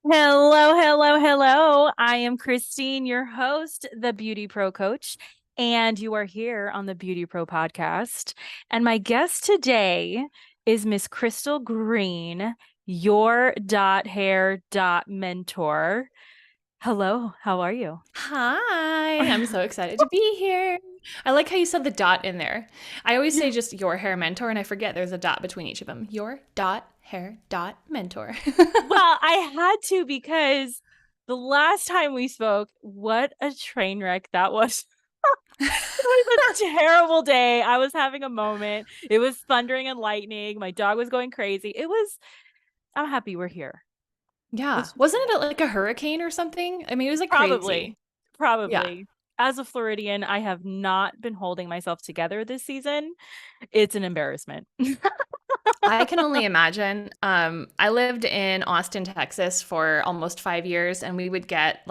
Hello, hello, hello. I am Krystine, your host, the Beauty Pro Coach, and you are here on the Beauty Pro podcast. And my guest today is Miss Crystal Green, your hair mentor. Hello, how are you? Hi, I'm so excited to be here. I like how you said the dot in there. I always say just your hair mentor, and I forget there's a dot between each of them. Your dot hair dot mentor. Well, I had to because the last time we spoke, what a train wreck that was. It was a terrible day. I was having a moment. It was thundering and lightning. My dog was going crazy. I'm happy we're here. Yeah. Let's just Wasn't say it that. like a hurricane or something? I mean, it was like crazy. Probably, Yeah. probably. As a Floridian, I have not been holding myself together this season. It's an embarrassment. I can only imagine. I lived in Austin, Texas for almost 5 years, and we would get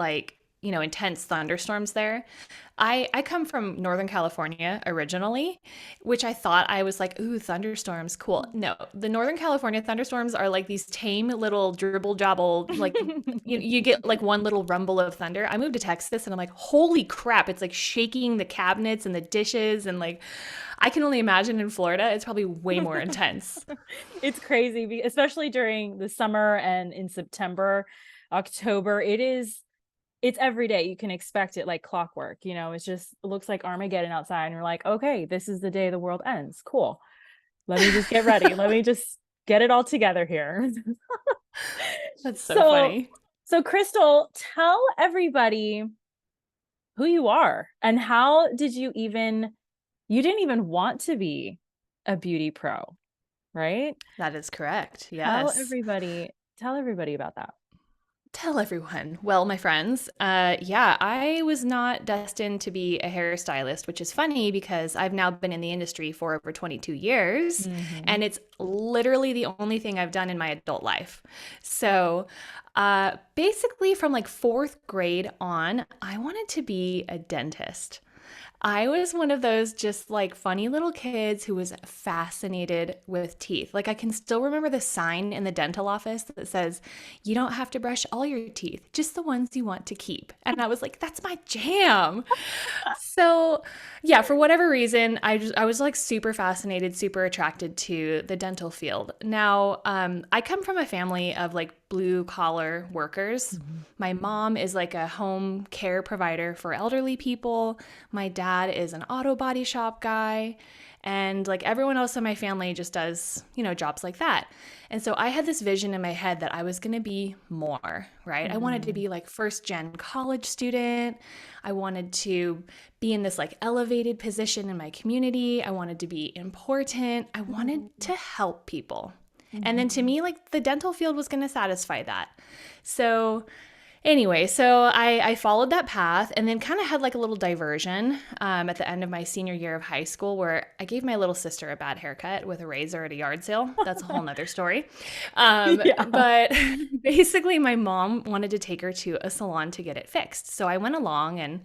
intense thunderstorms there. I come from Northern California originally, which I thought I was like, ooh, thunderstorms, cool. No, the Northern California thunderstorms are like these tame little dribble jabble, like you get like one little rumble of thunder. I moved to Texas and I'm like, holy crap, it's like shaking the cabinets and the dishes and like I can only imagine in Florida, it's probably way more intense. It's crazy, especially during the summer and in September, October. It's every day. You can expect it like clockwork. It looks like Armageddon outside, and you're like, okay, this is the day the world ends. Cool. Let me just get ready. Let me just get it all together here. That's so so, funny. so Crystal, tell everybody who you are and how did you didn't even want to be a beauty pro, right? That is correct. Tell Yes. everybody, tell everybody about that. Tell everyone. Well, my friends, yeah, I was not destined to be a hairstylist, which is funny because I've now been in the industry for over 22 years, Mm-hmm. and it's literally the only thing I've done in my adult life. So, basically, from like fourth grade on, I wanted to be a dentist. I was one of those just like funny little kids who was fascinated with teeth. Like, I can still remember the sign in the dental office that says, you don't have to brush all your teeth, just the ones you want to keep. And I was like, that's my jam. So, yeah, for whatever reason, I was like super fascinated, super attracted to the dental field. Now, I come from a family of like blue collar workers. Mhm. My mom is like a home care provider for elderly people. My dad is an auto body shop guy. And like everyone else in my family just does, jobs like that. And so I had this vision in my head that I was going to be more, right? I wanted to Mhm. be like first gen college student. I wanted to be in this like elevated position in my community. I wanted to be important. I wanted Mhm. to help people. And then to Mhm. me, like the dental field was going to satisfy that. So anyway, so I followed that path and then kind of had like a little diversion at the end of my senior year of high school where I gave my little sister a bad haircut with a razor at a yard sale. That's a whole nother story. Yeah. But basically, my mom wanted to take her to a salon to get it fixed. So I went along and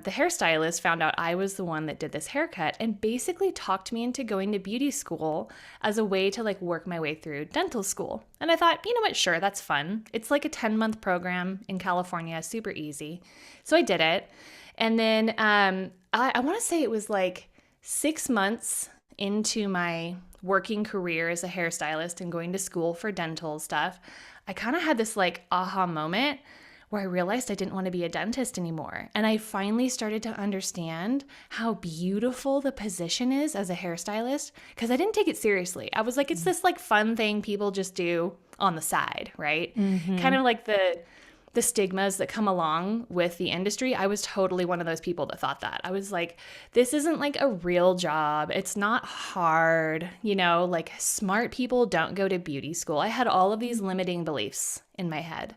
the hairstylist found out I was the one that did this haircut and basically talked me into going to beauty school as a way to like work my way through dental school. And I thought, you know what, sure, that's fun. It's like a 10-month program in California, super easy. So I did it. And then I want to say it was like 6 months into my working career as a hairstylist and going to school for dental stuff, I kind of had this like aha moment where I realized I didn't want to be a dentist anymore. And I finally started to understand how beautiful the position is as a hairstylist because I didn't take it seriously. I was like, it's this like fun thing people just do on the side, right? Kind Mhm. of like the stigmas that come along with the industry. I was totally one of those people that thought that. I was like, this isn't like a real job. It's not hard, like smart people don't go to beauty school. I had all of these limiting beliefs in my head.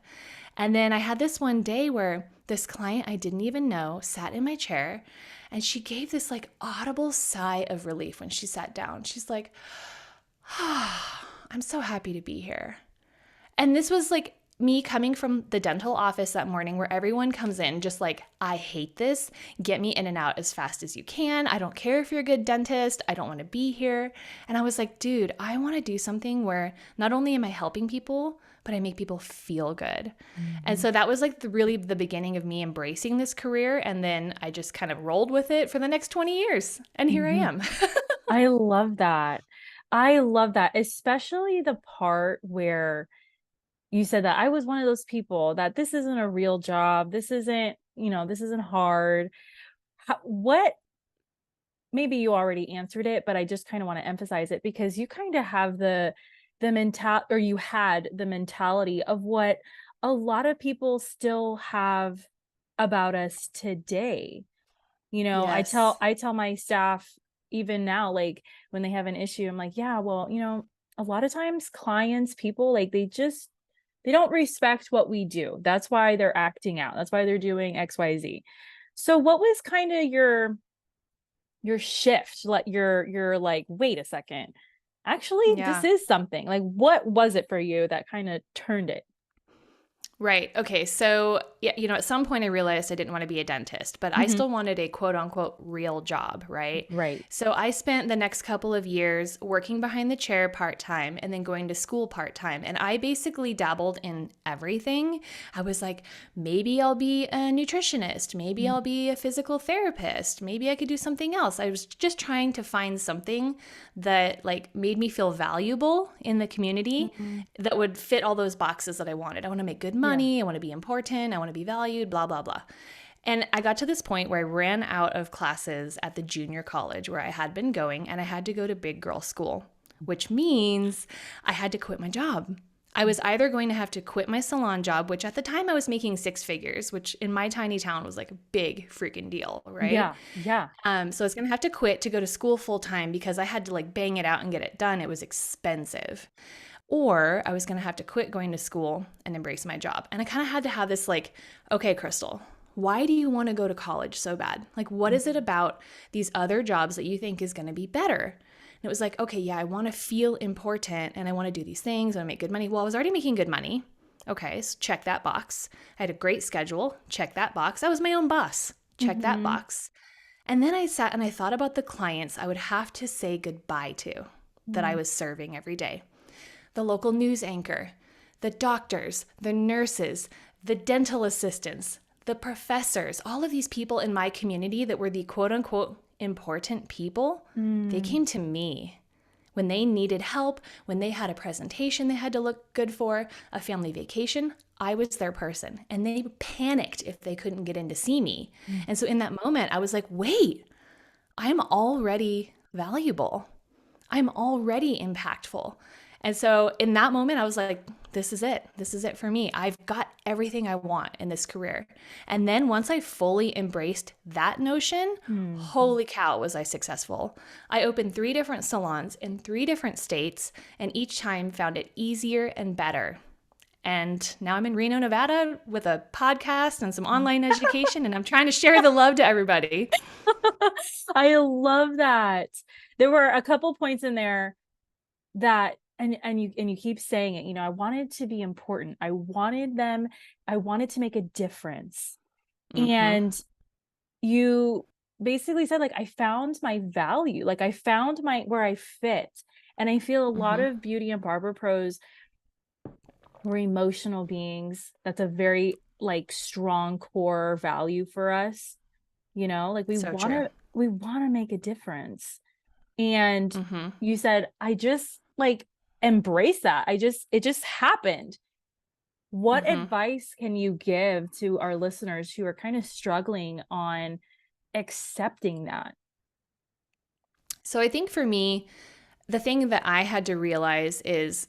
And then I had this one day where this client I didn't even know sat in my chair and she gave this like audible sigh of relief when she sat down. She's like, I'm so happy to be here. And this was like me coming from the dental office that morning where everyone comes in just like, I hate this. Get me in and out as fast as you can. I don't care if you're a good dentist. I don't want to be here. And I was like, dude, I want to do something where not only am I helping people, but I make people feel good. And so that was like really the beginning of me embracing this career. And then I just kind of rolled with it for the next 20 years. And here I am. I love that. I love that, especially the part where you said that I was one of those people that this isn't a real job. This isn't, this isn't hard. What, maybe you already answered it, but I just kind of want to emphasize it because you kind of have the or you had the mentality of what a lot of people still have about us today. Yes. I tell my staff even now, like when they have an issue, I'm like, yeah, well, a lot of times clients, people, like they don't respect what we do. That's why they're acting out. That's why they're doing XYZ. So what was kind of your shift? Like you're like, wait a second. Actually, this Yeah. is something. Like what was it for you that kind of turned it? Right. Okay. So, yeah, at some point I realized I didn't want to be a dentist, but I Mhm. still wanted a quote unquote real job. Right. Right. So I spent the next couple of years working behind the chair part time and then going to school part time. And I basically dabbled in everything. I was like, maybe I'll be a nutritionist. Maybe I'll be a physical therapist. Maybe I could do something else. I was just trying to find something that like made me feel valuable in the community Mhm. that would fit all those boxes that I wanted. I want to make good Yeah. money. I want to be important. I want to be valued, blah, blah, blah. And I got to this point where I ran out of classes at the junior college where I had been going, and I had to go to big girl school, which means I had to quit my job. I was either going to have to quit my salon job, which at the time I was making six figures, which in my tiny town was like a big freaking deal, right? Yeah. Yeah. So I was going to have to quit to go to school full time because I had to like bang it out and get it done. It was expensive. Or I was going to have to quit going to school and embrace my job. And I kind of had to have this like, okay, Crystal, why do you want to go to college so bad? Like, what is it about these other jobs that you think is going to be better? And it was like, okay, yeah, I want to feel important and I want to do these things. I want to make good money. Well, I was already making good money. Okay, so check that box. I had a great schedule. Check that box. I was my own boss. Check that Mhm. box. And then I sat and I thought about the clients I would have to say goodbye to that I Mhm. was serving every day. The local news anchor, the doctors, the nurses, the dental assistants, the professors, all of these people in my community that were the quote unquote important people, they Mm. came to me when they needed help, when they had a presentation they had to look good for, a family vacation. I was their person, and they panicked if they couldn't get in to see me. Mm. And so in that moment, I was like, wait, I'm already valuable. I'm already impactful. And so in that moment, I was like, this is it. This is it for me. I've got everything I want in this career. And then once I fully embraced that notion, Mhm. holy cow, was I successful. I opened 3 different salons in 3 different states, and each time found it easier and better. And now I'm in Reno, Nevada with a podcast and some online education, and I'm trying to share the love to everybody. I love that. There were a couple points in there that and you keep saying it, I wanted to be important. I wanted to make a difference. Mm-hmm. And you basically said like I found my value. Like I found my where I fit. And I feel a lot Mm-hmm. of beauty and barber pros were emotional beings. That's a very like strong core value for us. Like So true. we want to make a difference. And Mm-hmm. you said, I just like embrace that. It just happened. What Mm-hmm. advice can you give to our listeners who are kind of struggling on accepting that? So I think for me, the thing that I had to realize is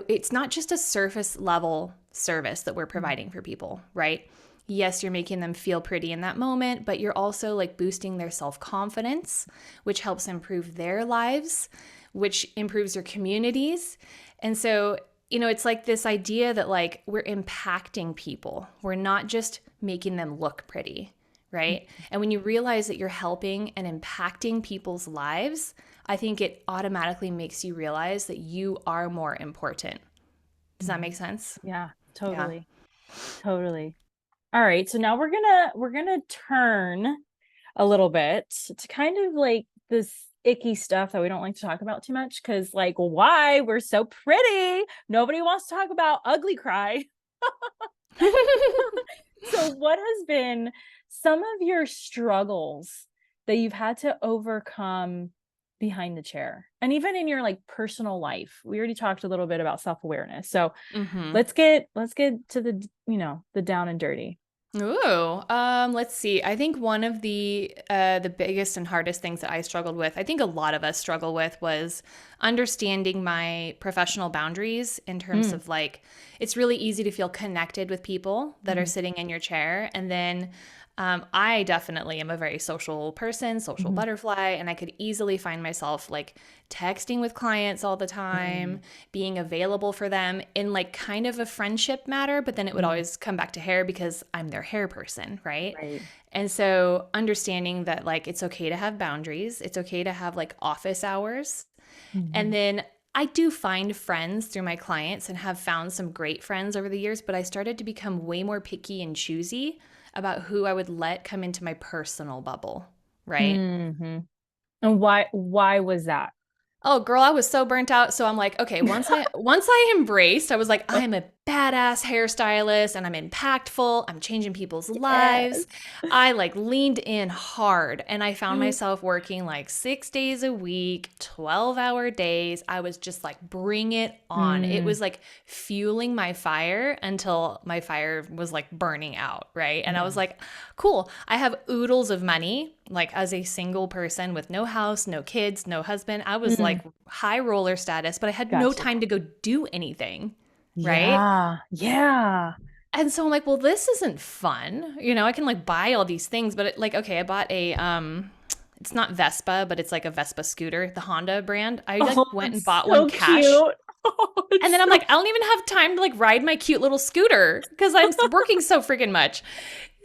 it's not just a surface level service that we're providing for people, right? Yes, you're making them feel pretty in that moment, but you're also like boosting their self confidence, which helps improve their lives, which improves your communities. And so, it's like this idea that like we're impacting people, we're not just making them look pretty, right? And when you realize that you're helping and impacting people's lives, I think it automatically makes you realize that you are more important. Does that Mhm. make sense? Yeah. Yeah. Totally. Totally. All right. So now we're gonna turn a little bit to kind of like this icky stuff that we don't like to talk about too much because like why we're so pretty. Nobody wants to talk about ugly cry. So what has been some of your struggles that you've had to overcome behind the chair? And even in your like personal life. We already talked a little bit about self-awareness. So Mm-hmm. let's get to the the down and dirty. Ooh, let's see. I think one of the biggest and hardest things that I struggled with, I think a lot of us struggle with, was understanding my professional boundaries in terms Mm, of like it's really easy to feel connected with people that are mhm, sitting in your chair, and then I definitely am a very social person, social mhm, butterfly, and I could easily find myself like texting with clients all the time, mm, being available for them in like kind of a friendship matter, but then it would mm, always come back to hair because I'm their hair person, right? right. And so understanding that like it's okay to have boundaries, it's okay to have like office hours. And Mhm. then I do find friends through my clients and have found some great friends over the years, but I started to become way more picky and choosy about who I would let come into my personal bubble, right? Mhm. And why was that? Oh, girl, I was so burnt out. So I'm like, okay, once I embraced, I was like, I'm a badass hairstylist and I'm impactful. I'm changing people's lives. Yes. I like leaned in hard and I found myself working like 6 days a week, 12-hour days. I was just like, bring it on. It Mm, was like fueling my fire until my fire was like burning out, right? And I was yeah. like, cool. I have oodles of money. Like as a single person with no house, no kids, no husband, I was Mm, like high roller status, but I had no gotcha. time to go do anything, right? Yeah. Yeah. And so I'm like, well, this isn't fun. You know, I can like buy all these things, but like, okay, I bought a it's not Vespa, but it's like a Vespa scooter, the Honda brand. I like Oh, went and it's bought one so cash. cute. Oh, And it's then I'm so like, I don't even have time to like ride my cute little scooter because I'm working so freaking much.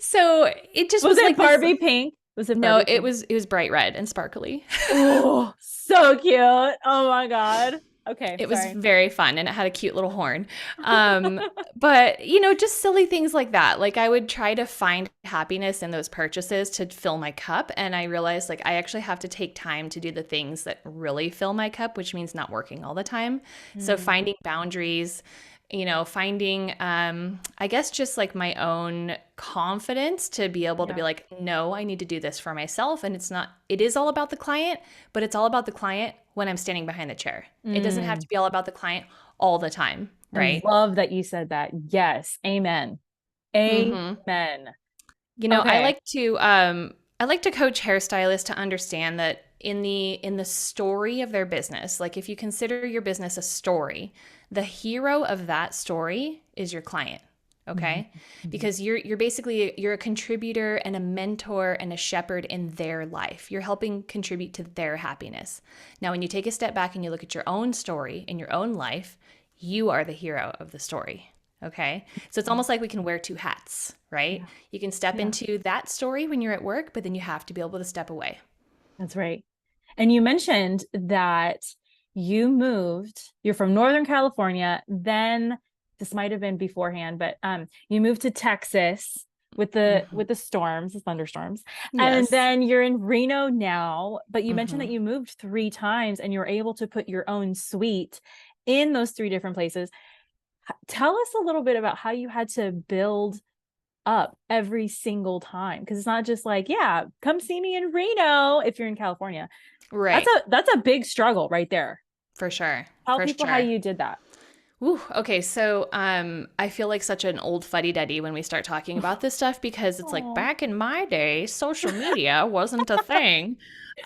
So it just Was was it like this. Barbie pink? Was it No, Barbie pink? it was bright red and sparkly. Oh, so cute. Oh my God. Okay, It was sorry. very fun and it had a cute little horn. Um, but, you know, just silly things like that. Like I would try to find happiness in those purchases to fill my cup. And I realized like I actually have to take time to do the things that really fill my cup, which means not working all the time. So Mm, finding boundaries, you know, finding, I guess just like my own confidence to be able to be yeah. like, no, I need to do this for myself. And it's not, it is all about the client, but it's all about the client when I'm standing behind the chair. It doesn't have Mm. to be all about the client all the time, I right? love that you said that. Yes. Amen. Mm-hmm. Amen. You know, Okay. I like to coach hairstylists to understand that in the story of their business, like if you consider your business a story, the hero of that story is your client. Mhm, Okay? mhm. Because you're basically you're a contributor and a mentor and a shepherd in their life. You're helping contribute to their happiness. Now, when you take a step back and you look at your own story in your own life, you are the hero of the story. Okay. So it's almost like we can wear two hats, right? Yeah. You can step Yeah. into that story when you're at work, but then you have to be able to step away. That's right. And you mentioned that you're from Northern California, then this might have been beforehand, but you moved to Texas with the Hmm. with the storms, the thunderstorms. And Yes. then you're in Reno now, but you mentioned Hmm. that you moved 3 times and you were able to put your own suite in those 3 different places. Tell us a little bit about how you had to build up every single time because it's not just like, yeah, come see me in Reno if you're in California. That's Right. a big struggle right there. For sure. Tell For people how sure. you did that. Ooh, okay, so I feel like such an old fuddy-duddy when we start talking about this stuff because it's like Oh. back in my day, social media wasn't a thing.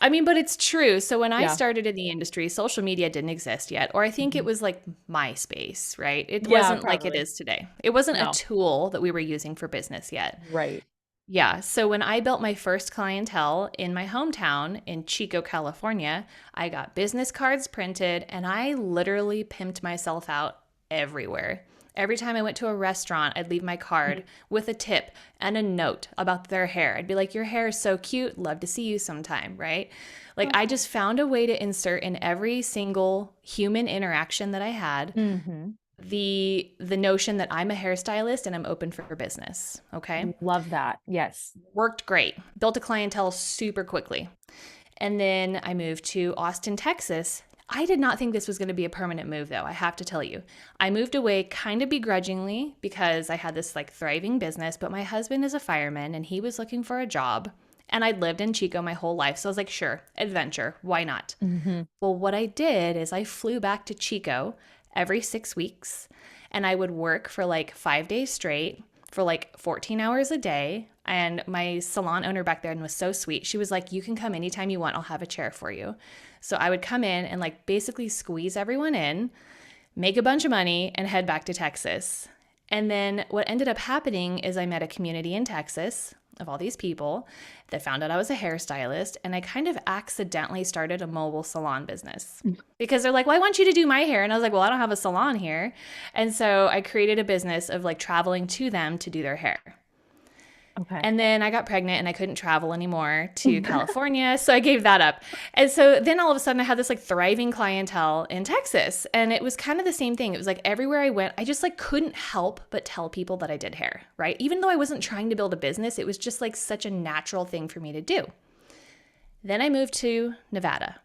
I mean, but it's true. So when I Yeah. started in the industry, social media didn't exist yet, or I think it Mhm. was like MySpace, right? It Yeah, wasn't like it probably. is today. It wasn't a No. tool that we were using for business yet. Right. Yeah. So when I built my first clientele in my hometown in Chico, California, I got business cards printed and I literally pimped myself out everywhere. Every time I went to a restaurant, I'd leave my card Mhm. with a tip and a note about their hair. I'd be like, your hair is so cute. Love to see you sometime, right? Like I just found a way to insert in every single human interaction that I had Mhm. the notion that I'm a hairstylist and I'm open for business. Okay. Love that. Yes. Worked great. Built a clientele super quickly. And then I moved to Austin, Texas. I did not think this was going to be a permanent move, though. I have to tell you, I moved away kind of begrudgingly because I had this like thriving business, but my husband is a fireman and he was looking for a job. And I'd lived in Chico my whole life. So I was like, sure, adventure. Why not? Mm-hmm. Well, what I did is I flew back to Chico every 6 weeks and I would work for like 5 days straight for like 14 hours a day. And my salon owner back then was so sweet. She was like, you can come anytime you want. I'll have a chair for you. So I would come in and like basically squeeze everyone in, make a bunch of money, and head back to Texas. And then what ended up happening is I met a community in Texas of all these people that found out I was a hairstylist, and I kind of accidentally started a mobile salon business because they're like, well, I want you to do my hair. And I was like, well, I don't have a salon here. And so I created a business of like traveling to them to do their hair. Okay. And then I got pregnant and I couldn't travel anymore to California. So I gave that up. And so then all of a sudden I had this like thriving clientele in Texas. And it was kind of the same thing. It was like everywhere I went, I just like couldn't help but tell people that I did hair, right? Even though I wasn't trying to build a business, it was just like such a natural thing for me to do. Then I moved to Nevada.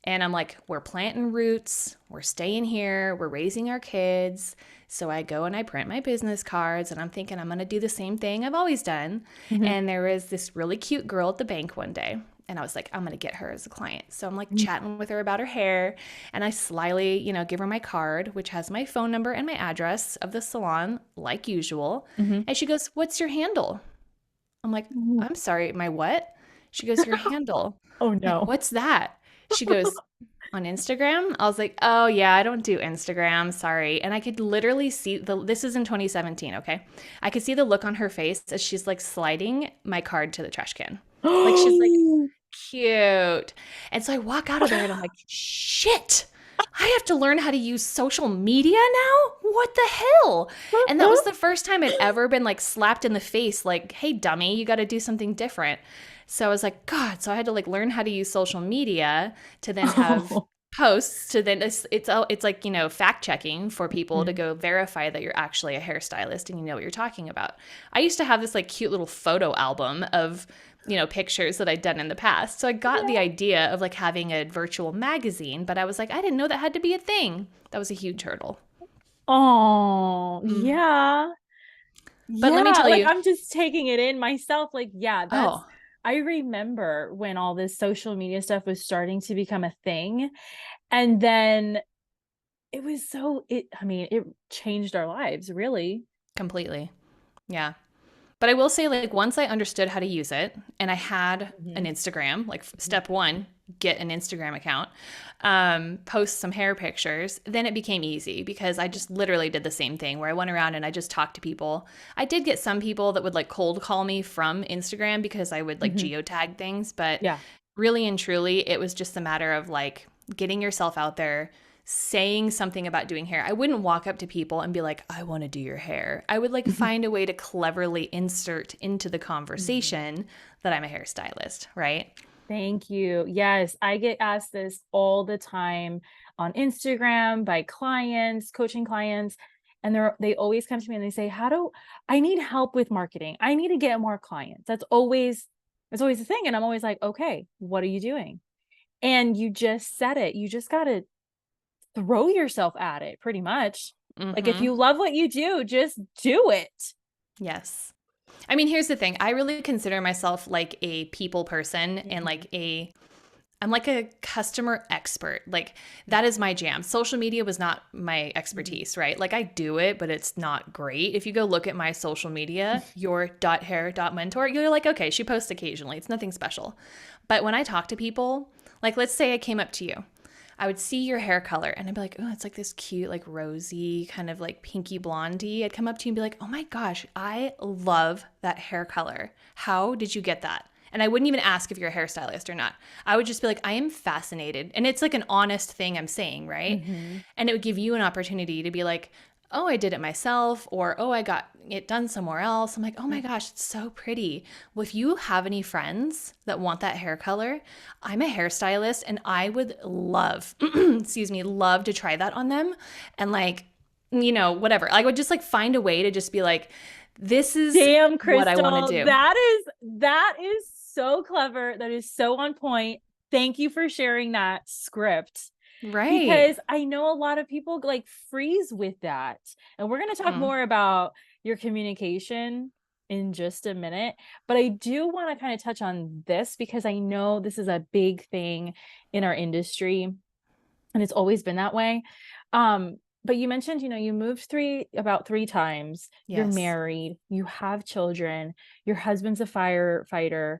And I'm like, we're planting roots, we're staying here, we're raising our kids. So I go and I print my business cards and I'm thinking I'm going to do the same thing I've always done. Mm-hmm. And there was this really cute girl at the bank one day. And I was like, I'm going to get her as a client. So I'm like chatting with her about her hair. And I slyly, give her my card, which has my phone number and my address of the salon, like usual. Mm-hmm. And she goes, what's your handle? I'm like, I'm sorry, my what? She goes, your handle. Oh, no. Like, what's that? She goes, on Instagram? I was like, oh yeah, I don't do Instagram, sorry. And I could literally see this is in 2017, okay? I could see the look on her face as she's like sliding my card to the trash can. Like she's like, cute. And so I walk out of there and I'm like, shit, I have to learn how to use social media now? What the hell? And that was the first time I'd ever been like slapped in the face, like, hey dummy, you got to do something different. So I was like, God, so I had to like learn how to use social media to then have posts to then it's like, fact checking for people to go verify that you're actually a hairstylist and you know what you're talking about. I used to have this like cute little photo album of, pictures that I'd done in the past. So I got the idea of like having a virtual magazine, but I was like, I didn't know that had to be a thing. That was a huge hurdle. Oh, yeah. But let me tell you, I'm just taking it in myself. Like, I remember when all this social media stuff was starting to become a thing. And then it changed our lives, really. Completely. Yeah. But I will say, like, once I understood how to use it and I had an Instagram, like step one, get an Instagram account, post some hair pictures, then it became easy because I just literally did the same thing where I went around and I just talked to people. I did get some people that would like cold call me from Instagram because I would like geotag things, but really and truly, it was just a matter of like getting yourself out there, saying something about doing hair. I wouldn't walk up to people and be like, I want to do your hair. I would like find a way to cleverly insert into the conversation that I'm a hairstylist, right? Thank you. Yes, I get asked this all the time on Instagram by clients, coaching clients, and they always come to me and they say, I need help with marketing. I need to get more clients. It's always the thing. And I'm always like, okay, what are you doing? And you just said it. You just got to throw yourself at it pretty much. Like if you love what you do, just do it. Yes. I mean, here's the thing. I really consider myself like a people person and I'm like a customer expert. Like that is my jam. Social media was not my expertise, right? Like I do it, but it's not great. If you go look at my social media, your.hair.mentor, you're like, okay, she posts occasionally. It's nothing special. But when I talk to people, like let's say I came up to you, I would see your hair color and I'd be like, oh, it's like this cute, like rosy, kind of like pinky blondie. I'd come up to you and be like, oh my gosh, I love that hair color. How did you get that? And I wouldn't even ask if you're a hairstylist or not. I would just be like, I am fascinated. And it's like an honest thing I'm saying, right? And it would give you an opportunity to be like, oh, I did it myself, or oh, I got it done somewhere else. I'm like, oh my gosh, it's so pretty. Well, if you have any friends that want that hair color, I'm a hairstylist and I would love, love to try that on them and like whatever. I would just like find a way to just be like, this is Damn, what I want to Crystal, do. that is so clever. That is so on point. Thank you for sharing that script. Right. Because I know a lot of people like freeze with that. And we're going to talk more about your communication in just a minute. But I do want to kind of touch on this because I know this is a big thing in our industry and it's always been that way. But you mentioned, you moved about three times. You're Yes. married, you have children, your husband's a firefighter.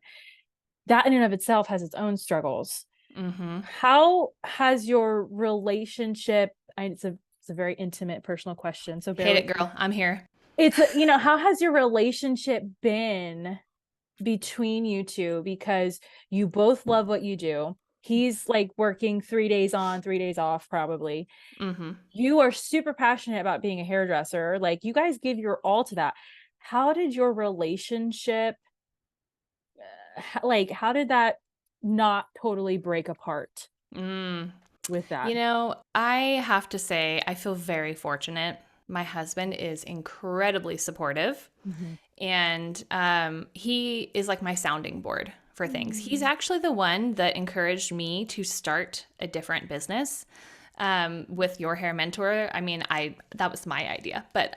That in and of itself has its own struggles. Mm-hmm. How has your relationship, it's a very intimate personal question, so bear Hit with it, me. girl. I'm here. How has your relationship been between you two? Because you both love what you do. He's like working 3 days on, 3 days off, probably. Mm-hmm. You are super passionate about being a hairdresser. Like, you guys give your all to that. How did your relationship, how did that not totally break apart with that? I have to say, I feel very fortunate. My husband is incredibly supportive, Mhm. and he is like my sounding board for things. He's Mm. actually the one that encouraged me to start a different business with Your Hair Mentor. I mean, that was my idea, but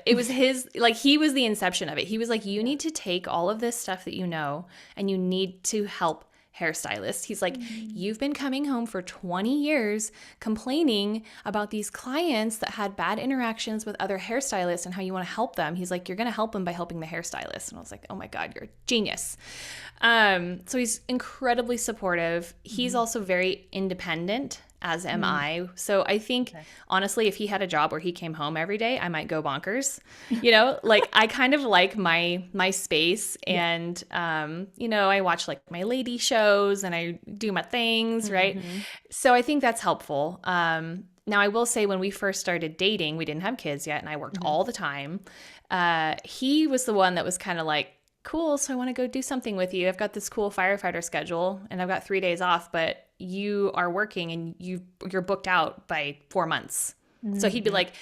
it was his. Like, he was the inception of it. He was like, you need to take all of this stuff that you know, and you need to help hairstylists. He's like, you've been coming home for 20 years complaining about these clients that had bad interactions with other hairstylists and how you want to help them. He's like, you're going to help them by helping the hairstylist. And I was like, oh my God, you're a genius. So he's incredibly supportive. He's also very independent, as am I. So I think, honestly, if he had a job where he came home every day, I might go bonkers. Like, I kind of like my space, and I watch like my lady shows and I do my things, right? So I think that's helpful. Now, I will say, when we first started dating, we didn't have kids yet, and I worked all the time. He was the one that was kind of like, cool, so I want to go do something with you. I've got this cool firefighter schedule and I've got 3 days off, but you are working and you're booked out by 4 months. So he'd be like,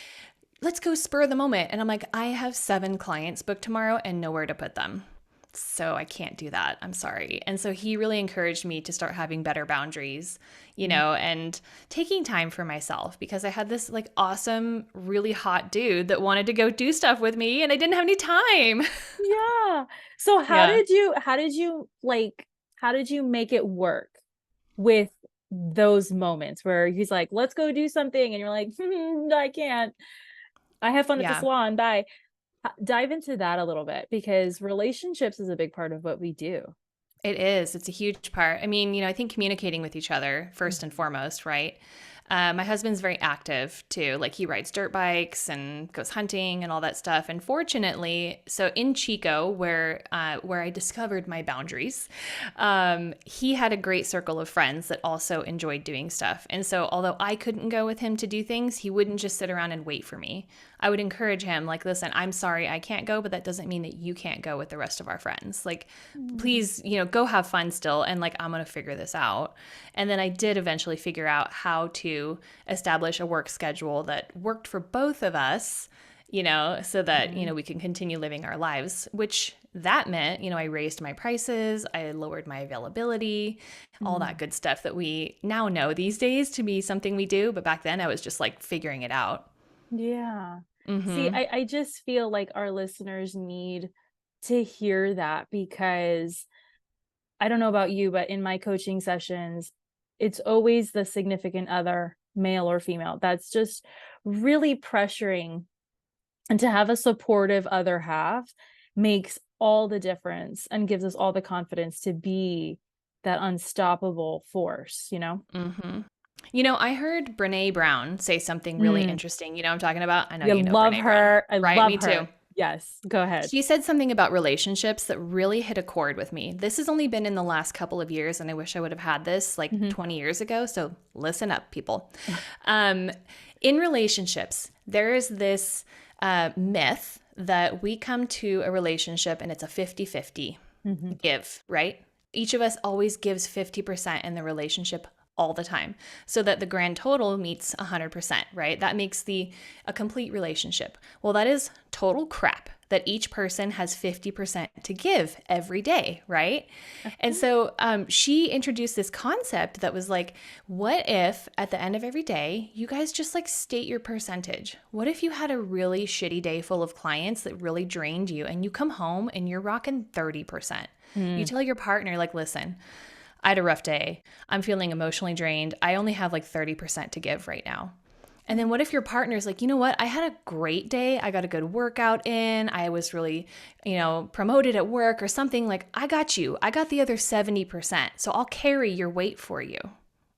let's go spur of the moment. And I'm like, I have 7 clients booked tomorrow and nowhere to put them. So I can't do that. I'm sorry. And so he really encouraged me to start having better boundaries, and taking time for myself, because I had this like awesome, really hot dude that wanted to go do stuff with me and I didn't have any time. Yeah. So Yeah. how did you make it work with those moments where he's like, let's go do something, and you're like, I can't. I have fun at the Yeah. salon. Bye. Dive into that a little bit, because relationships is a big part of what we do. It is. It's a huge part. I mean, I think communicating with each other first and foremost, right? My husband's very active too. Like, he rides dirt bikes and goes hunting and all that stuff. And fortunately, so in Chico, where I discovered my boundaries, he had a great circle of friends that also enjoyed doing stuff. And so, although I couldn't go with him to do things, he wouldn't just sit around and wait for me. I would encourage him, like, listen, I'm sorry I can't go, but that doesn't mean that you can't go with the rest of our friends. Like, please, go have fun still. And like, I'm going to figure this out. And then I did eventually figure out how to establish a work schedule that worked for both of us, so that, we can continue living our lives, which that meant, I raised my prices, I lowered my availability, all that good stuff that we now know these days to be something we do. But back then I was just like figuring it out. Yeah. See, Mm-hmm. I just feel like our listeners need to hear that, because I don't know about you, but in my coaching sessions, it's always the significant other, male or female, that's just really pressuring. And to have a supportive other half makes all the difference and gives us all the confidence to be that unstoppable force. Mm-hmm. I heard Brene Brown say something really Mm. interesting. You know what I'm talking about? I know You you know love Brene Brown, her. I right? love Me too. her. Yes, go ahead. She said something about relationships that really hit a chord with me. This has only been in the last couple of years, and I wish I would have had this like 20 years ago. So listen up, people. In relationships, there is this myth that we come to a relationship and it's a 50-50 give, right? Each of us always gives 50% in the relationship all the time so that the grand total meets 100%, right? That makes a complete relationship. Well, that is total crap that each person has 50% to give every day, right? And so she introduced this concept that was like, what if at the end of every day, you guys just like state your percentage? What if you had a really shitty day full of clients that really drained you and you come home and you're rocking 30%? You tell your partner, like, listen, I had a rough day. I'm feeling emotionally drained. I only have like 30% to give right now. And then what if your partner's like, you know what? I had a great day. I got a good workout in. I was really, promoted at work or something. Like, I got you. I got the other 70%. So I'll carry your weight for you.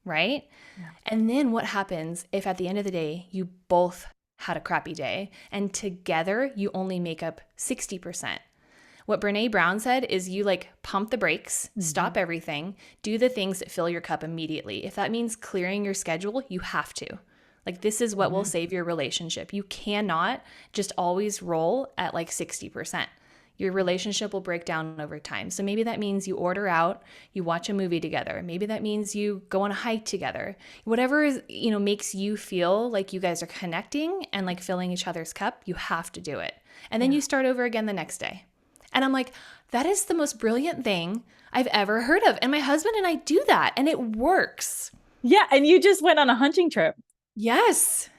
Right? Yeah. And then what happens if at the end of the day, you both had a crappy day and together you only make up 60%? What Brene Brown said is you like pump the brakes, stop everything, do the things that fill your cup immediately. If that means clearing your schedule, you have to. Like, this is what will save your relationship. You cannot just always roll at like 60%. Your relationship will break down over time. So maybe that means you order out, you watch a movie together. Maybe that means you go on a hike together. Whatever is, makes you feel like you guys are connecting and like filling each other's cup, you have to do it. And then you start over again the next day. And I'm like, that is the most brilliant thing I've ever heard of. And my husband and I do that and it works. Yeah. And you just went on a hunting trip. Yes.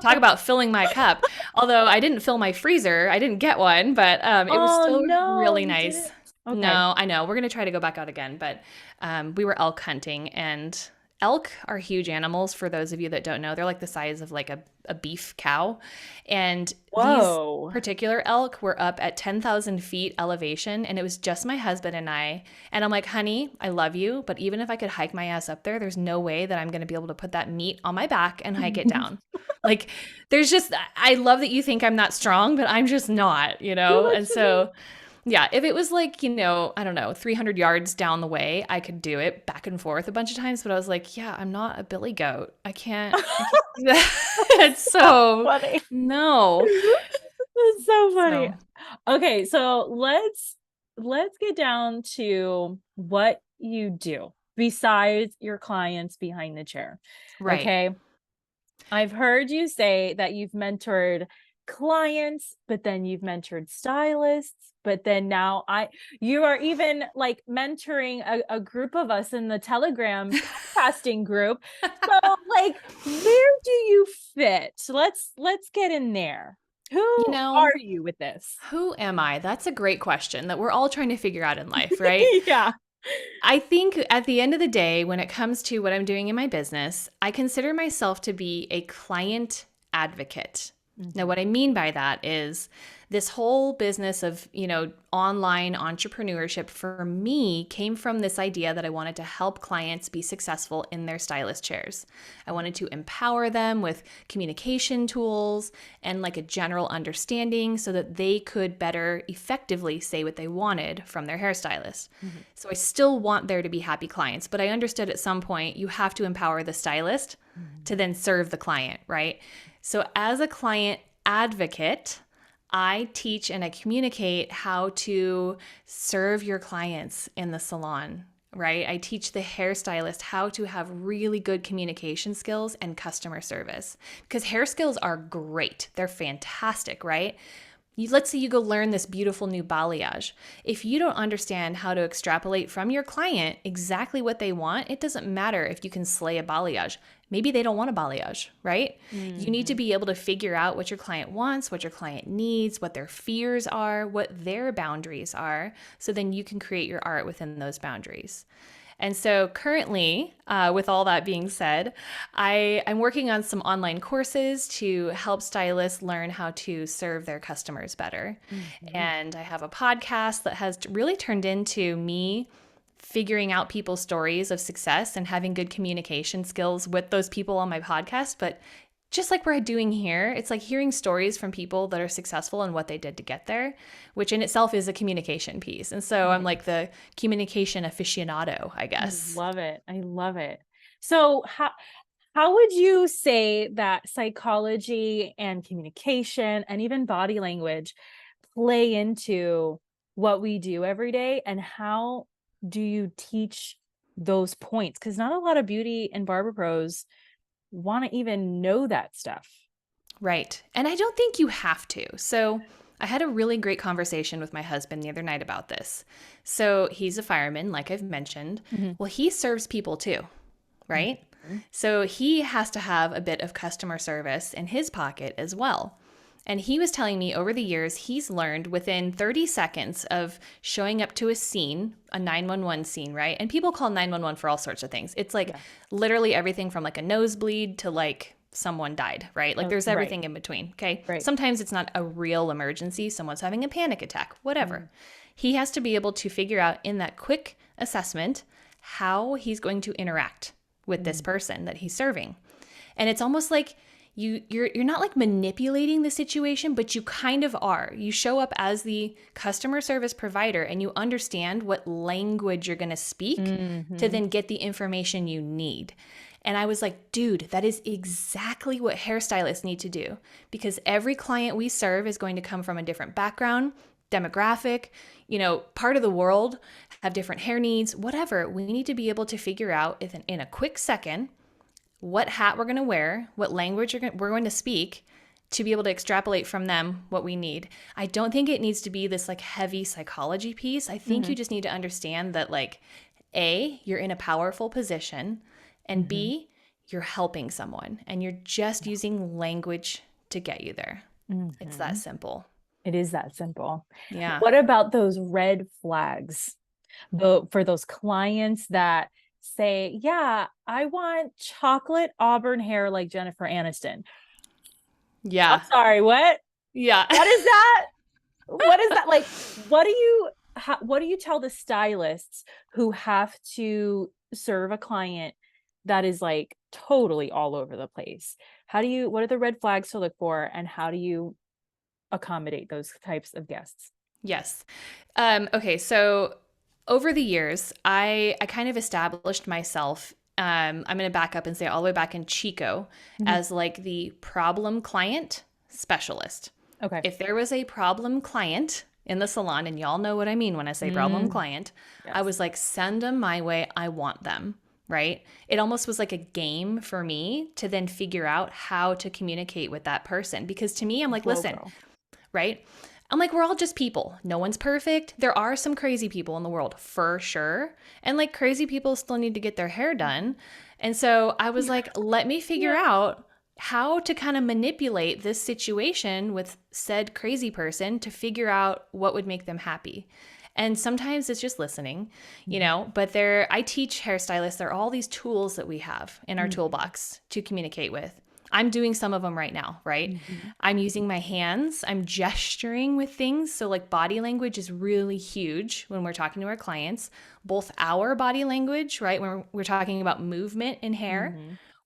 Talk about filling my cup. Although I didn't fill my freezer. I didn't get one, but it was still really nice. Okay. No, I know. We're going to try to go back out again, but we were elk hunting, and elk are huge animals. For those of you that don't know, they're like the size of like a beef cow. And these particular elk were up at 10,000 feet elevation, and it was just my husband and I. And I'm like, honey, I love you, but even if I could hike my ass up there, there's no way that I'm going to be able to put that meat on my back and hike it down. Like, I love that you think I'm not strong, but I'm just not, And so yeah, if it was like, I don't know, 300 yards down the way, I could do it back and forth a bunch of times. But I was like, yeah, I'm not a billy goat. I can't do that. It's so funny. No. That's so funny. Okay, so let's get down to what you do besides your clients behind the chair. Right. Okay. I've heard you say that you've mentored clients, but then you've mentored stylists, but then now you are even like mentoring a group of us in the Telegram podcasting group. So like, where do you fit? Let's get in there. Who are you with this? Who am I? That's a great question that we're all trying to figure out in life, right? Yeah. I think at the end of the day, when it comes to what I'm doing in my business, I consider myself to be a client advocate. Now, what I mean by that is this whole business of, online entrepreneurship for me came from this idea that I wanted to help clients be successful in their stylist chairs. I wanted to empower them with communication tools and like a general understanding so that they could better effectively say what they wanted from their hairstylist. So I still want there to be happy clients, but I understood at some point you have to empower the stylist to then serve the client, right? So as a client advocate, I teach and I communicate how to serve your clients in the salon, right? I teach the hairstylist how to have really good communication skills and customer service, because hair skills are great. They're fantastic, right? Let's say you go learn this beautiful new balayage. If you don't understand how to extrapolate from your client exactly what they want, it doesn't matter if you can slay a balayage. Maybe they don't want a balayage, right? You need to be able to figure out what your client wants, what your client needs, what their fears are, what their boundaries are, so then you can create your art within those boundaries. And so currently, with all that being said, I'm working on some online courses to help stylists learn how to serve their customers better. And I have a podcast that has really turned into me figuring out people's stories of success and having good communication skills with those people on my podcast. But just like we're doing here, it's like hearing stories from people that are successful and what they did to get there, which in itself is a communication piece. And so I'm like the communication aficionado, I guess. I love it. So how would you say that psychology and communication and even body language play into what we do every day? And how do you teach those points, because not a lot of beauty and barber pros want to even know that stuff. Right. And I don't think you have to. So I had a really great conversation with my husband the other night about this. So he's a fireman, like I've mentioned. Mm-hmm. Well, he serves people too, right? Mm-hmm. So he has to have a bit of customer service in his pocket as well. And he was telling me over the years, he's learned within 30 seconds of showing up to a scene, a 911 scene, right? And people call 911 for all sorts of things. It's like literally everything from like a nosebleed to like someone died, right? Like there's everything in between, okay? Right. Sometimes it's not a real emergency. Someone's having a panic attack, whatever. He has to be able to figure out in that quick assessment how he's going to interact with this person that he's serving. And it's almost like you're not like manipulating the situation, but you kind of are. You show up as the customer service provider and you understand what language you're going to speak to then get the information you need. And I was like, dude, that is exactly what hairstylists need to do, because every client we serve is going to come from a different background, demographic, part of the world, have different hair needs, whatever. We need to be able to figure out in a quick second what hat we're going to wear, what language we're going to speak, to be able to extrapolate from them what we need. I don't think it needs to be this like heavy psychology piece. I think you just need to understand that like, A, you're in a powerful position, and B, you're helping someone and you're just using language to get you there. It's that simple. It is that simple. Yeah. What about those red flags for those clients that say, yeah, I want chocolate auburn hair like Jennifer Aniston? Yeah. I'm sorry, what? Yeah. What is that? What is that? Like, what do you tell the stylists who have to serve a client that is like totally all over the place? What are the red flags to look for, and how do you accommodate those types of guests? Yes. Okay. So over the years, I kind of established myself. I'm going to back up and say all the way back in Chico as like the problem client specialist. Okay. If there was a problem client in the salon, and y'all know what I mean when I say problem client, I was like, send them my way. I want them. Right? It almost was like a game for me to then figure out how to communicate with that person. Because to me, I'm like, listen, right? I'm like, we're all just people. No one's perfect. There are some crazy people in the world for sure. And like crazy people still need to get their hair done. And so I was like, let me figure out how to kind of manipulate this situation with said crazy person to figure out what would make them happy. And sometimes it's just listening, but I teach hairstylists, there are all these tools that we have in our toolbox to communicate with. I'm doing some of them right now, right? I'm using my hands. I'm gesturing with things. So like body language is really huge when we're talking to our clients, both our body language, right? When we're talking about movement in hair,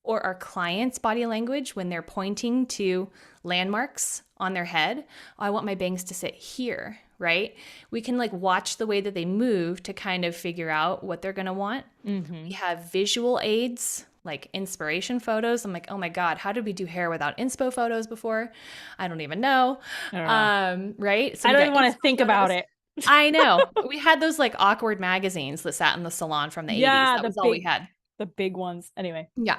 or our clients' body language when they're pointing to landmarks on their head. Oh, I want my bangs to sit here, right? We can like watch the way that they move to kind of figure out what they're going to want. We have visual aids, like inspiration photos. I'm like, oh my God, how did we do hair without inspo photos before? I don't even know. Right? So I don't even want to think about it. I know. We had those like awkward magazines that sat in the salon from the 80s. That was all we had. The big ones. Anyway. Yeah.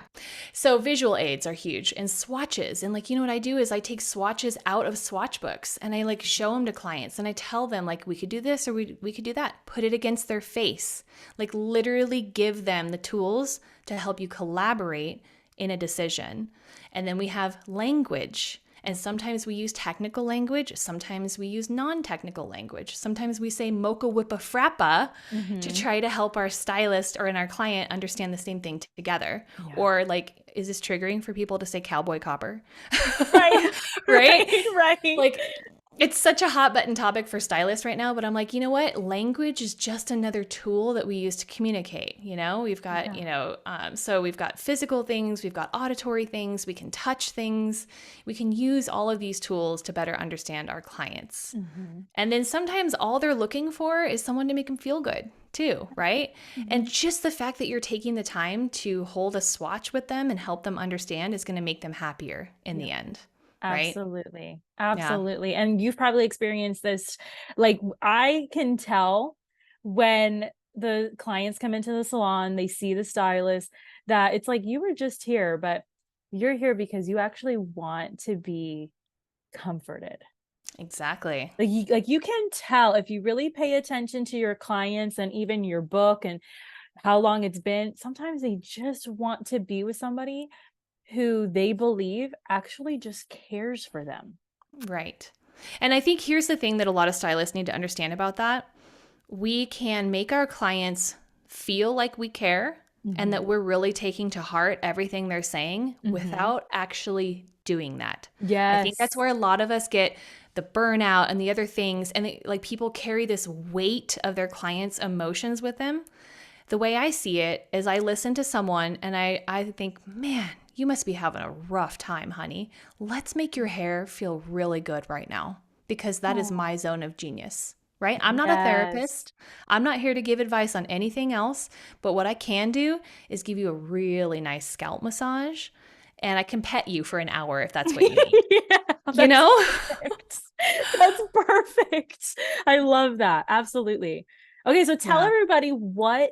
So visual aids are huge, and swatches. And like, what I do is I take swatches out of swatch books and I like show them to clients and I tell them like, we could do this or we could do that. Put it against their face. Like literally give them the tools to help you collaborate in a decision. And then we have language. And sometimes we use technical language. Sometimes we use non-technical language. Sometimes we say mocha whippa frappa to try to help our stylist or our client understand the same thing together. Yeah. Or like, is this triggering for people to say cowboy copper? Right. Right. Like, it's such a hot button topic for stylists right now, but I'm like, you know what? Language is just another tool that we use to communicate. We've got, so we've got physical things, we've got auditory things, we can touch things. We can use all of these tools to better understand our clients. And then sometimes all they're looking for is someone to make them feel good too, right? And just the fact that you're taking the time to hold a swatch with them and help them understand is going to make them happier in the end. Right? Absolutely. Yeah. And you've probably experienced this. Like I can tell when the clients come into the salon, they see the stylist, that it's like, you were just here, but you're here because you actually want to be comforted. Exactly. Like you can tell if you really pay attention to your clients and even your book and how long it's been. Sometimes they just want to be with somebody who they believe actually just cares for them. Right. And I think here's the thing that a lot of stylists need to understand about that. We can make our clients feel like we care and that Mhm. we're really taking to heart everything they're saying Mhm. without actually doing that. I think that's Yes. where a lot of us get the burnout and the other things. And like people carry this weight of their clients' emotions with them. The way I see it is I listen to someone and I think, man, you must be having a rough time, honey. Let's make your hair feel really good right now because that is Oh, my zone of genius, right? I'm not a yes. therapist. I'm not here to give advice on anything else. But what I can do is give you a really nice scalp massage and I can pet you for an hour if that's what you need, Yeah, you that's know? perfect. That's perfect. I love that. Absolutely. Okay, so tell Yeah. everybody what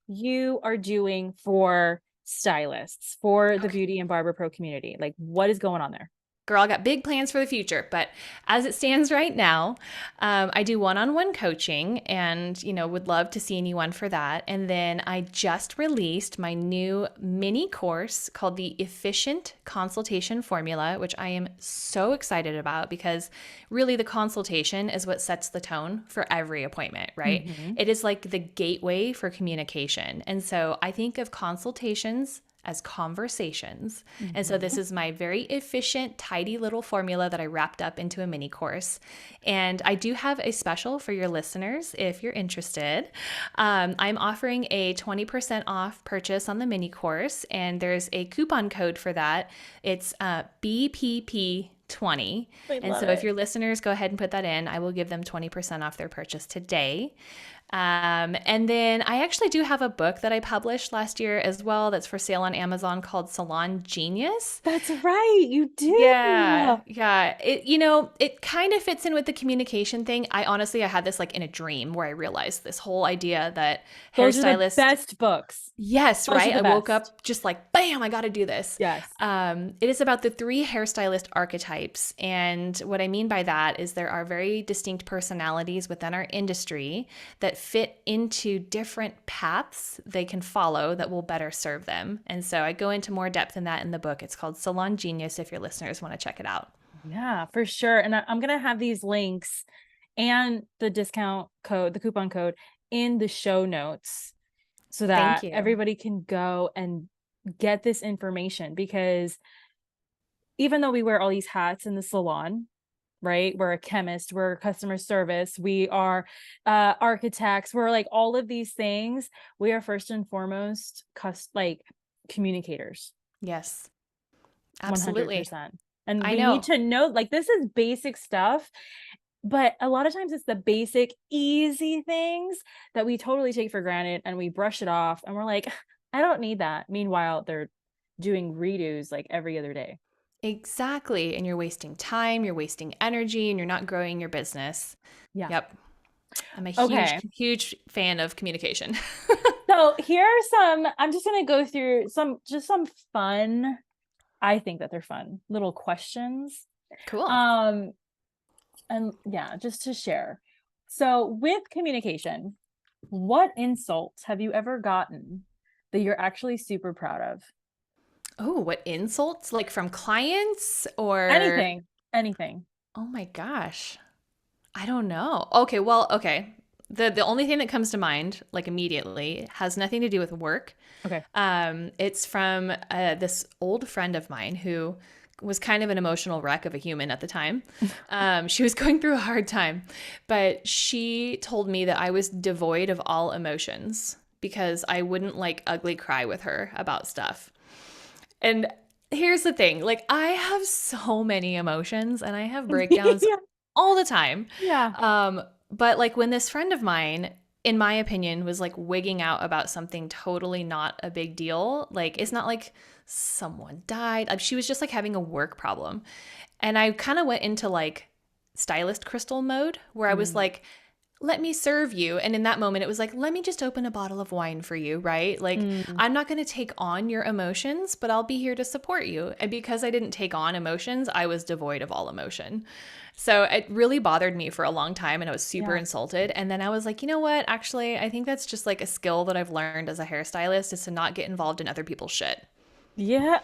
you are doing for stylists, for the Okay. Beauty and Barber Pro community. Like, what is going on there? Girl, I got big plans for the future, but as it stands right now, I do one-on-one coaching, and would love to see anyone for that. And then I just released my new mini course called the Efficient Consultation Formula, which I am so excited about because really the consultation is what sets the tone for every appointment, right? Mhm. It is like the gateway for communication, and so I think of consultations as conversations. And so this Mhm. is my very efficient, tidy little formula that I wrapped up into a mini course. And I do have a special for your listeners if you're interested. I'm offering a 20% off purchase on the mini course, and there's a coupon code for that. It's BPP20. I And love so if it. your listeners go ahead and put that in, I will give them 20% off their purchase today. And then I actually do have a book that I published last year as well that's for sale on Amazon called Salon Genius. That's right. You do. Yeah. It kind of fits in with the communication thing. I had this like in a dream where I realized this whole idea that Those are the hairstylists. best books. Yes, Those are right. the I woke best. up just like, bam, I got to do this. Yes. It is about the three hairstylist archetypes. And what I mean by that is there are very distinct personalities within our industry that fit into different paths they can follow that will better serve them. And so I go into more depth in that in the book. It's called Salon Genius if your listeners want to check it out. Yeah, for sure. And I'm going to have these links and the discount code, the coupon code in the show notes so Thank that you. everybody can go and get this information, because even though we wear all these hats in the salon, right? We're a chemist, we're customer service, we are architects, we're like all of these things. We are first and foremost like communicators, Yes, absolutely. 100%. And I we need know. to know, like, this is basic stuff, but a lot of times it's the basic, easy things that we totally take for granted and we brush it off and we're like, I don't need that. Meanwhile, they're doing redos like every other day. Exactly. And you're wasting time, you're wasting energy, and you're not growing your business. Yeah. Yep. I'm a huge, Okay. huge fan of communication. So here are some, I'm just going to go through some fun, I think that they're fun little questions. Cool. Um, and yeah, just to share. So with communication, what insults have you ever gotten that you're actually super proud of? Oh, what insults? Like from clients or Anything, anything. oh my gosh. I don't know. Okay, well, okay. The only thing that comes to mind, like immediately, has nothing to do with work. Okay. It's from this old friend of mine who was kind of an emotional wreck of a human at the time. She was going through a hard time, but she told me that I was devoid of all emotions because I wouldn't like ugly cry with her about stuff. And here's the thing, like I have so many emotions and I have breakdowns Yeah. all the time. Yeah. But like when this friend of mine, in my opinion, was like wigging out about something totally not a big deal. Like it's not like someone died. She was just like having a work problem. And I kind of went into like stylist crystal mode where I was Mm. like, let me serve you. And in that moment, it was like, let me just open a bottle of wine for you, right? Like, Mm, I'm not going to take on your emotions, but I'll be here to support you. And because I didn't take on emotions, I was devoid of all emotion. So it really bothered me for a long time and I was super yeah. insulted. And then I was like, you know what? Actually, I think that's just like a skill that I've learned as a hairstylist is to not get involved in other people's shit. Yeah.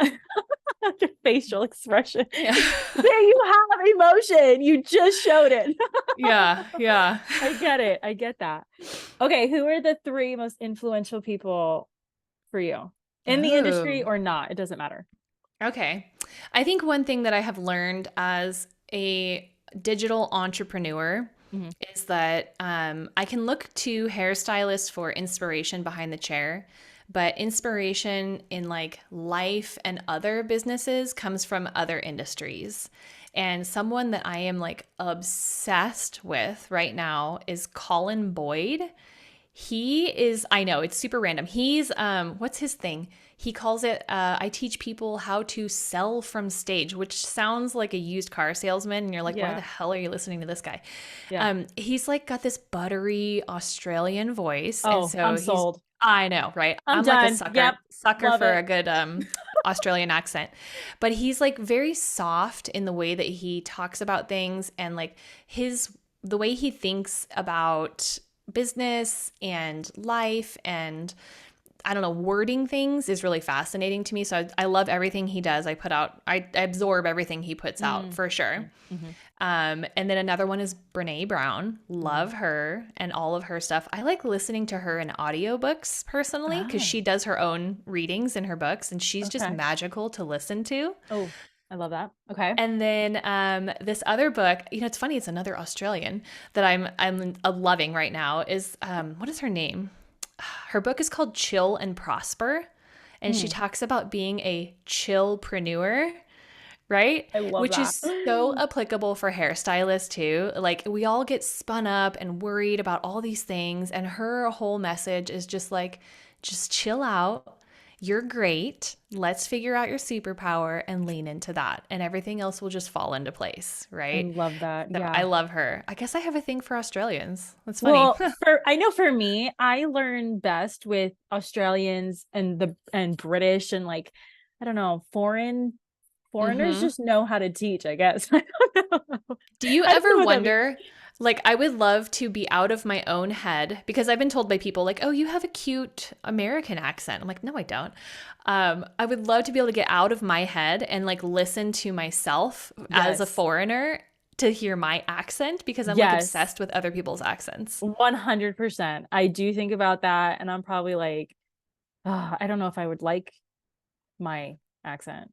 Your facial expression. Yeah. There you have emotion. You just showed it. Yeah. Yeah. I get it. I get that. Okay, who are the three most influential people for you in the industry Oh, or not? It doesn't matter. okay. I think one thing that I have learned as a digital entrepreneur Mhm. is that I can look to hairstylists for inspiration behind the chair, but inspiration in like life and other businesses comes from other industries. And someone that I am like obsessed with right now is Colin Boyd. He is, I know it's super random. He's, what's his thing? He calls it, I teach people how to sell from stage, which sounds like a used car salesman. And you're like, why the Yeah. hell are you listening to this guy? Yeah. He's like got this buttery Australian voice. And Oh, I'm so he's, sold. I know, right? I'm I'm like a done. Yep. sucker Love for it. a good, Australian accent. But he's like very soft in the way that he talks about things and like the way he thinks about business and life and I don't know, wording things is really fascinating to me. So I love everything he does. I absorb everything he puts out Mm. for sure. Mm-hmm. And then another one is Brene Brown. Mm. Love her and all of her stuff. I like listening to her in audiobooks personally because Oh, she does her own readings in her books and she's just okay. magical to listen to. Oh, I love that. Okay. And then this other book, it's funny, it's another Australian that I'm loving right now is what is her name? Her book is called Chill and Prosper, and she Mm. talks about being a chillpreneur, right? I love Which that. is so applicable for hairstylists too. Like we all get spun up and worried about all these things, and her whole message is just like, just chill out. You're great. Let's figure out your superpower and lean into that, and everything else will just fall into place, I right? love that. So I Yeah. love her. I guess I have a thing for Australians. That's funny. Well, I know for me, I learn best with Australians and British and like I don't know, foreigners hmm just know how to teach, I guess. I don't know. Do you I don't know ever what that means. wonder, like, I would love to be out of my own head because I've been told by people, like, oh, you have a cute American accent. I'm like, no, I don't. I would love to be able to get out of my head and, like, listen to myself as a Yes. foreigner to hear my accent because I'm, like, Yes. obsessed with other people's accents. 100%. I do think about that and I'm probably like, "Ah, I don't know if I would like my accent."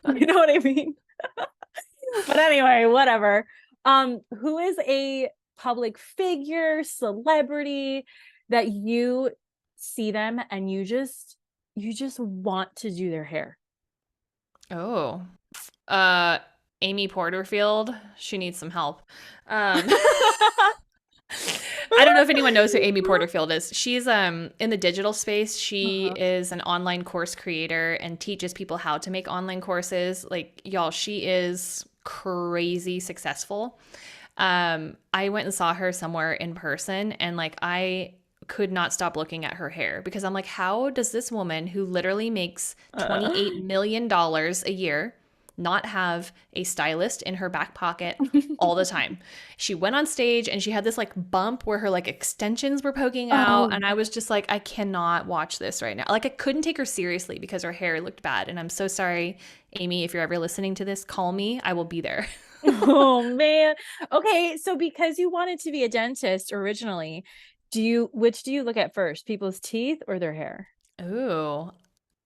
You know what I mean? But anyway, whatever. Who is a public figure, celebrity that you see them and you just want to do their hair? Oh, uh, Amy Porterfield, she needs some help. Um, I don't know if anyone knows who Amy Porterfield is. She's in the digital space. She Uh-huh. is an online course creator and teaches people how to make online courses. Like y'all, she is crazy successful. I went and saw her somewhere in person and like I could not stop looking at her hair because I'm like, how does this woman who literally makes Uh, $28 million a year not have a stylist in her back pocket all the time? She went on stage and she had this like bump where her like extensions were poking out. oh, And I was just like, I cannot watch this right now. Like I couldn't take her seriously because her hair looked bad. And I'm so sorry, Amy, if you're ever listening to this, call me. I will be there. oh man. Okay, so because you wanted to be a dentist originally, which do you look at first? People's teeth or their hair? Ooh,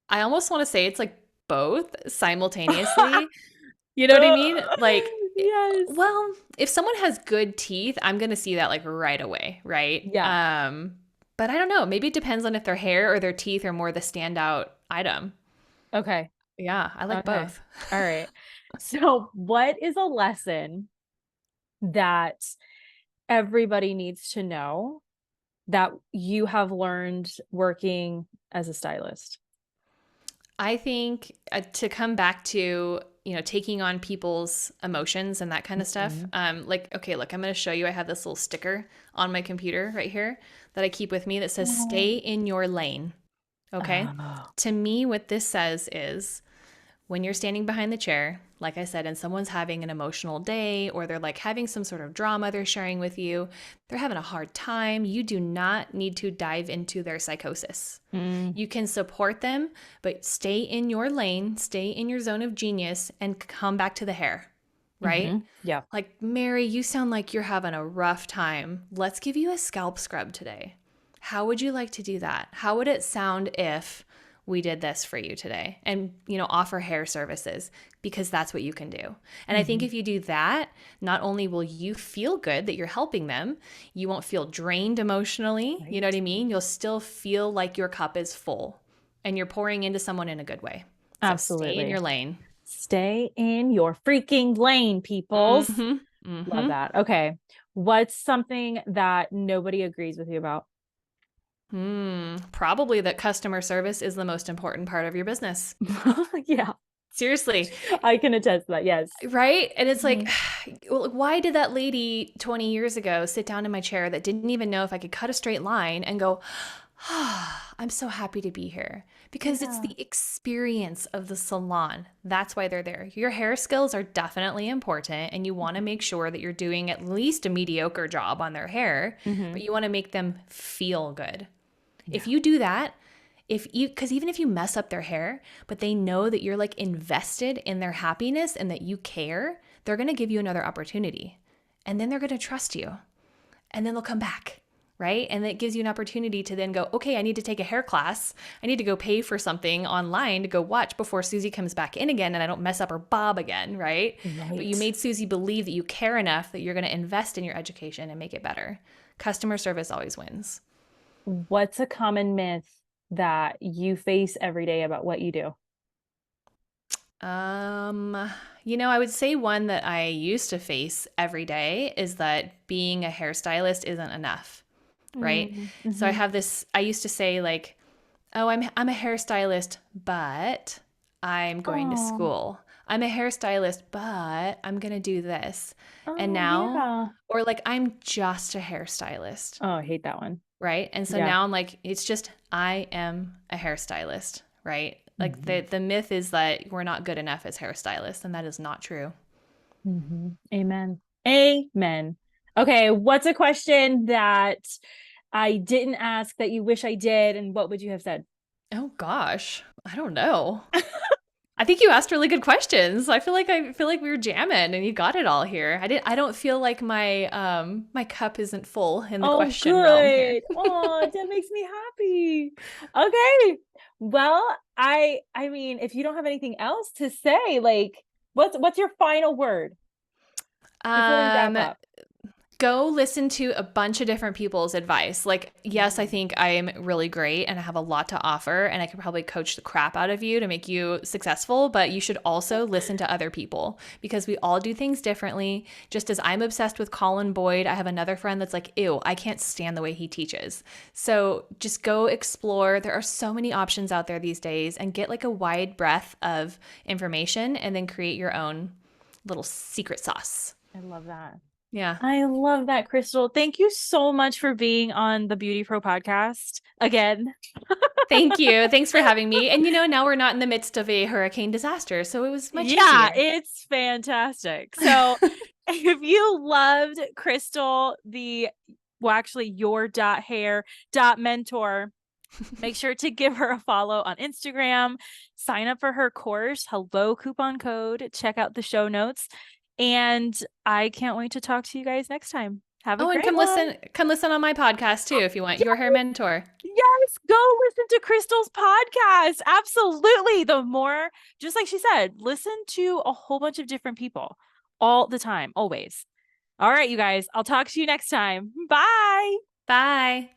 I almost want to say it's like both simultaneously. You know what I mean? Like, Yes. well, if someone has good teeth, I'm going to see that like right away, right? Yeah. But I don't know. Maybe it depends on if their hair or their teeth are more the standout item. Okay. Yeah, I like Okay. both. All right. So, what is a lesson that everybody needs to know that you have learned working as a stylist? I think to come back to taking on people's emotions and that kind of stuff. Like, okay, look, I'm going to show you. I have this little sticker on my computer right here that I keep with me that says, stay in your lane. Okay. Oh. To me, what this says is when you're standing behind the chair, like I said, and someone's having an emotional day or they're like having some sort of drama they're sharing with you, they're having a hard time, you do not need to dive into their psychosis. You can support them, but stay in your lane, stay in your zone of genius, and come back to the hair, right? Yeah. Like, Mary, you sound like you're having a rough time. Let's give you a scalp scrub today. How would you like to do that? How would it sound if we did this for you today? And, offer hair services, because that's what you can do. And I think if you do that, not only will you feel good that you're helping them, you won't feel drained emotionally. Right. You know what I mean? You'll still feel like your cup is full and you're pouring into someone in a good way. So Absolutely. stay in your lane. Stay in your freaking lane, peoples. Love that. Okay. What's something that nobody agrees with you about? Probably that customer service is the most important part of your business. Yeah. Seriously. I can attest to that. Yes. Right? And it's like, why did that lady 20 years ago sit down in my chair that didn't even know if I could cut a straight line and go, I'm so happy to be here? Because it's the experience of the salon. That's why they're there. Your hair skills are definitely important, and you want to make sure that you're doing at least a mediocre job on their hair, but you want to make them feel good. Yeah. If you do that, because even if you mess up their hair, but they know that you're like invested in their happiness and that you care, they're going to give you another opportunity. And then they're going to trust you. And then they'll come back, right? And it gives you an opportunity to then go, okay, I need to take a hair class. I need to go pay for something online to go watch before Susie comes back in again and I don't mess up her bob again, right? But you made Susie believe that you care enough that you're going to invest in your education and make it better. Customer service always wins. What's a common myth that you face every day about what you do? I would say one that I used to face every day is that being a hairstylist isn't enough, right? So I used to say like, oh, I'm a hairstylist, but I'm going to school. I'm a hairstylist, but I'm going to do this. And now, or like, I'm just a hairstylist. Oh, I hate that one. Right. And so now I'm like, it's just, I am a hairstylist, right? Like the myth is that we're not good enough as hairstylists, and that is not true. Amen. Amen. Okay. What's a question that I didn't ask that you wish I did, and what would you have said? Oh gosh, I don't know. I think you asked really good questions. I feel like we were jamming and you got it all here. I don't feel like my my cup isn't full in the question realm here. Oh, that makes me happy. Okay. Well, I mean, if you don't have anything else to say, like what's your final word before we wrap up? Go listen to a bunch of different people's advice. Like, yes, I think I'm really great and I have a lot to offer and I could probably coach the crap out of you to make you successful, but you should also listen to other people because we all do things differently. Just as I'm obsessed with Colin Boyd, I have another friend that's like, ew, I can't stand the way he teaches. So just go explore. There are so many options out there these days, and get like a wide breadth of information and then create your own little secret sauce. I love that. Yeah. I love that, Crystal. Thank you so much for being on the BeautyPro podcast again. Thank you. Thanks for having me. And now we're not in the midst of a hurricane disaster, so it was much easier. Yeah, it's fantastic. So if you loved Crystal, your hair mentor, make sure to give her a follow on Instagram, sign up for her course, hello coupon code, check out the show notes. And I can't wait to talk to you guys next time. Have a great one. Come listen on my podcast too if you want. Your hair mentor. Yes, go listen to Crystal's podcast. Absolutely. The more, just like she said, listen to a whole bunch of different people all the time, always. All right, you guys, I'll talk to you next time. Bye. Bye.